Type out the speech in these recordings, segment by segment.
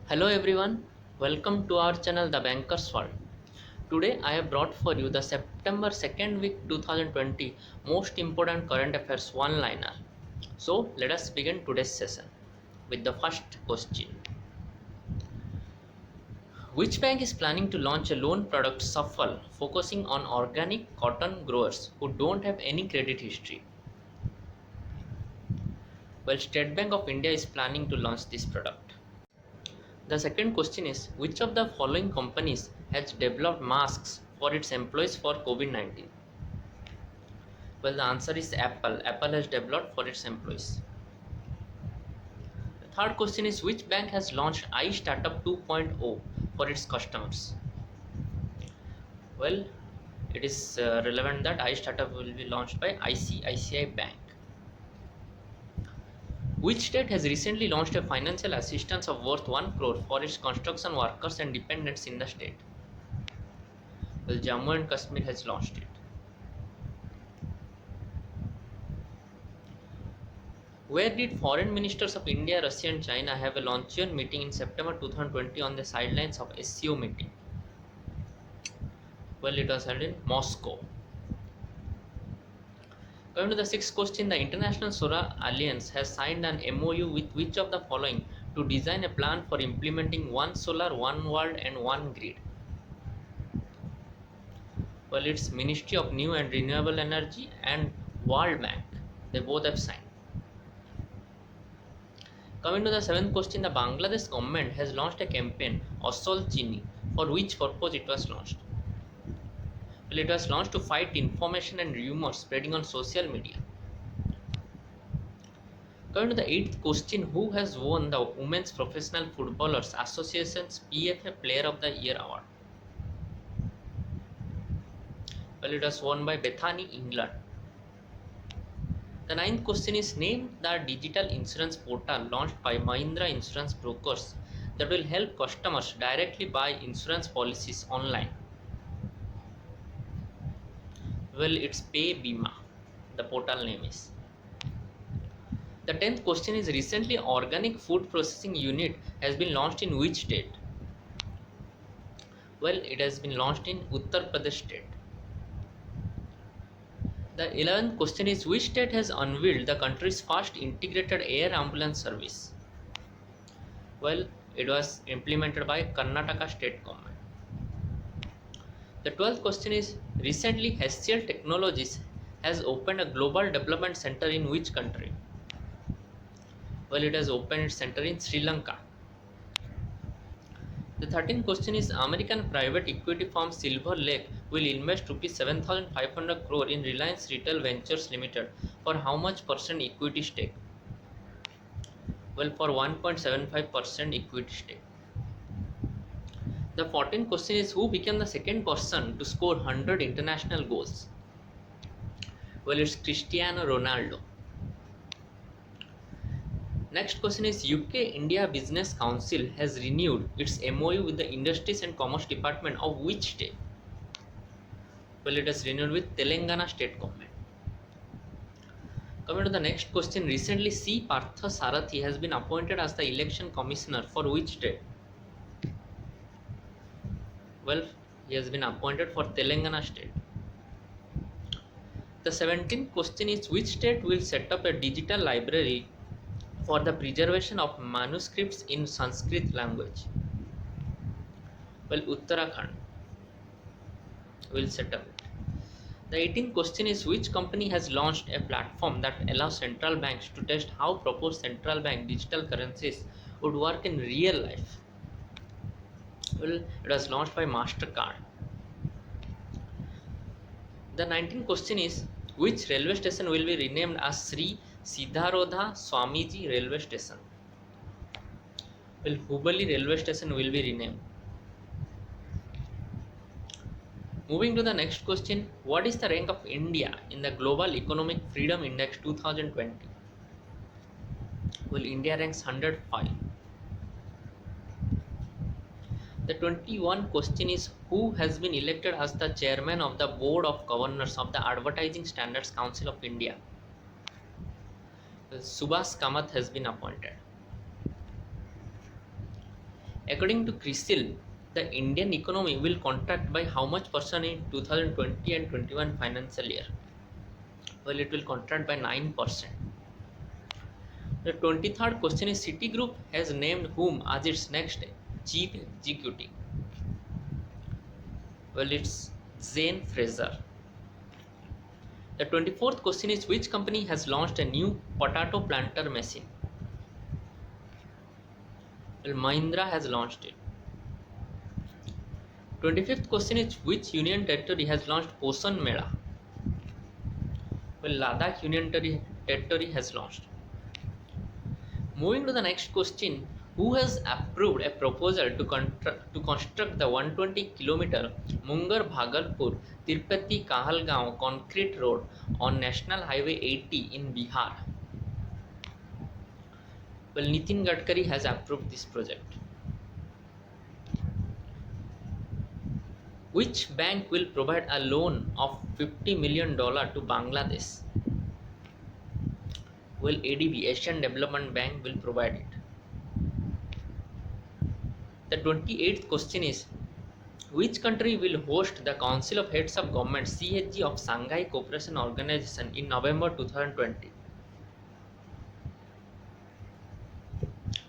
Hello everyone, welcome to our channel The Banker's World. Today I have brought for you the September 2nd week 2020 most important current affairs one-liner. So let us begin today's session with the first question. Which bank is planning to launch a loan product Shuffle focusing on organic cotton growers who don't have any credit history? Well, State Bank of India is planning to launch this product. The second question is which of the following companies has developed masks for its employees for COVID-19? Well, the answer is Apple. Apple has developed for its employees. The third question is which bank has launched iStartup 2.0 for its customers? Well, it is relevant that iStartup will be launched by ICICI Bank. Which state has recently launched a financial assistance of worth 1 crore for its construction workers and dependents in the state? Well, Jammu and Kashmir has launched it. Where did foreign ministers of India, Russia and China have a luncheon meeting in September 2020 on the sidelines of SCO meeting? Well, it was held in Moscow. Coming to the sixth question, the International Solar Alliance has signed an MOU with which of the following to design a plan for implementing one solar, one world and one grid? Well, it's Ministry of New and Renewable Energy and World Bank. They both have signed. Coming to the seventh question, the Bangladesh government has launched a campaign, Asol Chini, for which purpose it was launched? Well, it was launched to fight information and rumors spreading on social media. Coming to the eighth question, who has won the Women's Professional Footballers Association's PFA Player of the Year award? Well, it was won by Bethany England. The ninth question is name the digital insurance portal launched by Mahindra Insurance Brokers that will help customers directly buy insurance policies online. Well, it's Pay Bima. The portal name is. The 10th question is recently organic food processing unit has been launched in which state? Well, it has been launched in Uttar Pradesh state. The 11th question is which state has unveiled the country's first integrated air ambulance service? Well, it was implemented by Karnataka state government. The 12th question is recently HCL Technologies has opened a global development center in which country? Well, it has opened its center in Sri Lanka. The 13th question is American private equity firm Silver Lake will invest rupees 7,500 crore in Reliance Retail Ventures Limited for how much percent equity stake? Well, for 1.75% equity stake. The 14th question is who became the second person to score 100 international goals? Well, it's Cristiano Ronaldo. Next question is UK India Business Council has renewed its MOU with the Industries and Commerce Department of which state? Well, it has renewed with Telangana state government. Coming to the next question, recently C. Partha Sarathi has been appointed as the election commissioner for which state? Well, he has been appointed for Telangana state. The 17th question is which state will set up a digital library for the preservation of manuscripts in Sanskrit language? Well, Uttarakhand will set up it. The 18th question is which company has launched a platform that allows central banks to test how proposed central bank digital currencies would work in real life? Well, it was launched by MasterCard. The 19th question is which railway station will be renamed as Sri Siddharodha Swamiji railway station? Well, Hubballi railway station will be renamed. Moving to the next question, what is the rank of India in the Global Economic Freedom Index 2020? Well, India ranks 105. The 21 question is who has been elected as the chairman of the Board of Governors of the Advertising Standards Council of India? Well, Subhas Kamath has been appointed. According to CRISIL, the Indian economy will contract by how much percent in 2020 and 21 financial year? Well, it will contract by 9%. The 23rd question is Citigroup has named whom as its next chief executive? Well, it's Zane Fraser. The 24th question is which company has launched a new potato planter machine? Well, Mahindra has launched it. 25th question is which union territory has launched Posan Mela? Well, Ladakh Union Territory has launched. Moving to the next question, who has approved a proposal to construct the 120-kilometer Mungar Bhagalpur Tirupati Kahalgaon concrete road on National Highway 80 in Bihar? Well, Nitin Gadkari has approved this project. Which bank will provide a loan of $50 million to Bangladesh? Well, ADB, Asian Development Bank, will provide it. The 28th question is which country will host the Council of Heads of Government CHG of Shanghai Cooperation Organization in November 2020?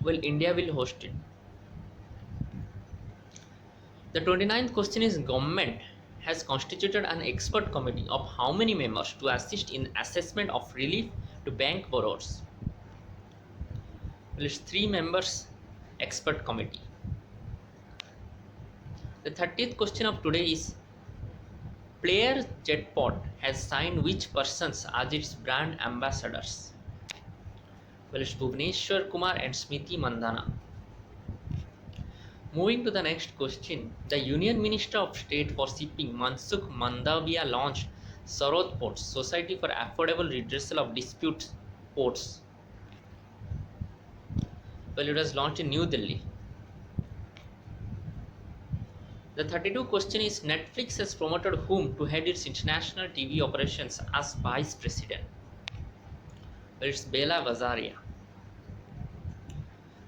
Well, India will host it. The 29th question is government has constituted an expert committee of how many members to assist in assessment of relief to bank borrowers? Well, it's 3 members expert committee. The 30th question of today is Player Jetpot has signed which persons as its brand ambassadors? Well, it's Bhuvneshwar Kumar and Smriti Mandhana. Moving to the next question, the Union Minister of State for Shipping Mansukh Mandaviya launched Sarod Ports, Society for Affordable Redressal of Disputes Ports. Well, it was launched in New Delhi. The 32nd question is Netflix has promoted whom to head its international TV operations as Vice President? Well, it's Bela Bajaria.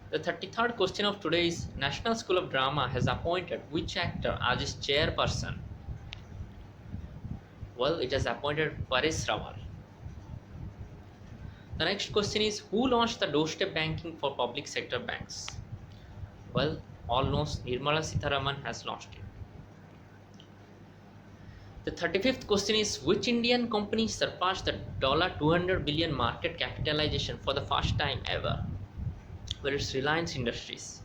The 33rd question of today is National School of Drama has appointed which actor as its chairperson? Well, it has appointed Paresh Rawal. The next question is who launched the doorstep banking for public sector banks? Well, all knows Nirmala Sitharaman has launched it. The 35th question is which Indian company surpassed the $200 billion market capitalization for the first time ever? Well, it's Reliance Industries.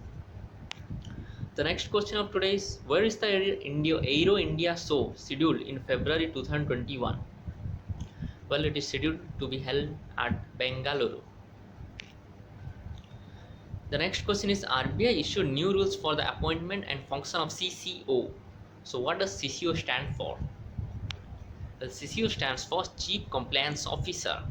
The next question of today is where is the Aero India show scheduled in February 2021? Well, it is scheduled to be held at Bengaluru. The next question is RBI issued new rules for the appointment and function of CCO. So what does CCO stand for? Well, CCO stands for Chief Compliance Officer.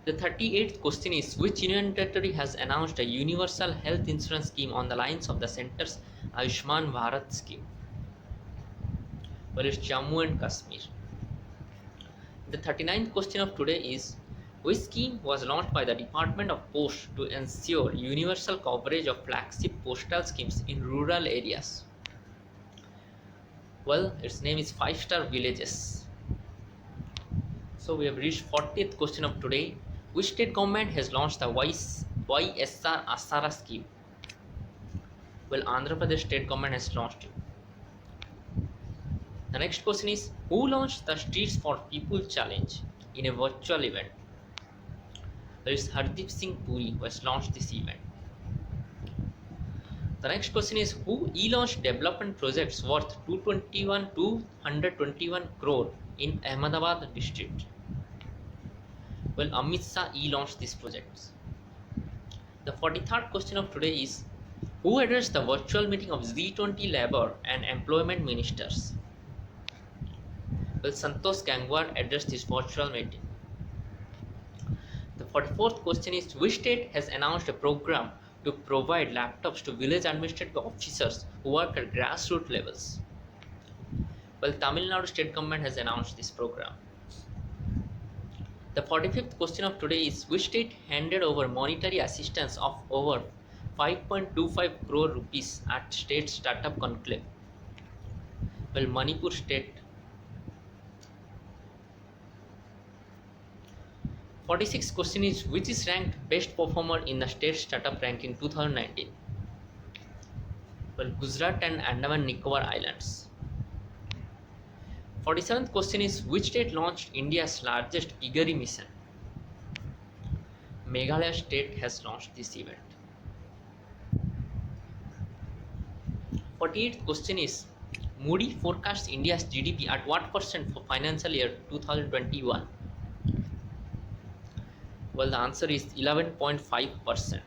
The 38th question is which union territory has announced a universal health insurance scheme on the lines of the center's Ayushman Bharat scheme? Well, it's Jammu and Kashmir. The 39th question of today is which scheme was launched by the Department of Post to ensure universal coverage of flagship postal schemes in rural areas? Well, its name is 5-Star Villages. So we have reached 40th question of today. Which state government has launched the YSR Asara scheme? Well, Andhra Pradesh state government has launched it. The next question is who launched the Streets for People challenge in a virtual event? Well, it's Hardeep Singh Puri who has launched this event. The next question is who e-launched development projects worth 221 crore in Ahmedabad district? Well, Amit Shah e-launched these projects. The 43rd question of today is who addressed the virtual meeting of G20 Labour and Employment Ministers? Well, Santosh Gangwar addressed this virtual meeting. The 44th question is which state has announced a program to provide laptops to village administrative officers who work at grassroots levels? Well, Tamil Nadu state government has announced this program. The 45th question of today is which state handed over monetary assistance of over 5.25 crore rupees at State Startup Conclave. Well, Manipur State. 46 question is which is ranked best performer in the State Startup Ranking 2019? Well, Gujarat and Andaman Nicobar Islands. 47th question is which state launched India's largest piggery mission? Meghalaya state has launched this event. 48th question is Moody forecasts India's GDP at what percent for financial year 2021? Well, the answer is 11.5%.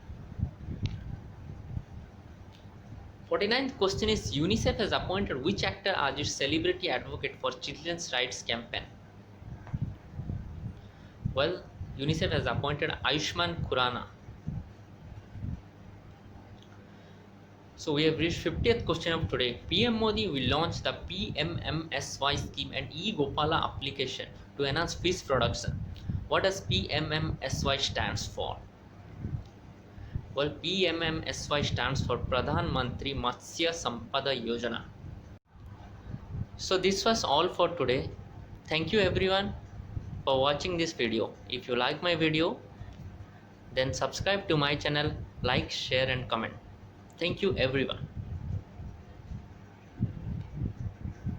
49th question is UNICEF has appointed which actor as its celebrity advocate for children's rights campaign? Well, UNICEF has appointed Ayushman Khurrana. So we have reached 50th question of today. PM Modi will launch the PMMSY scheme and e-Gopala application to enhance fish production. What does PMMSY stands for? Well, PMMSY stands for Pradhan Mantri Matsya Sampada Yojana. So this was all for today. Thank you everyone for watching this video. If you like my video, then subscribe to my channel, like, share and comment. Thank you everyone.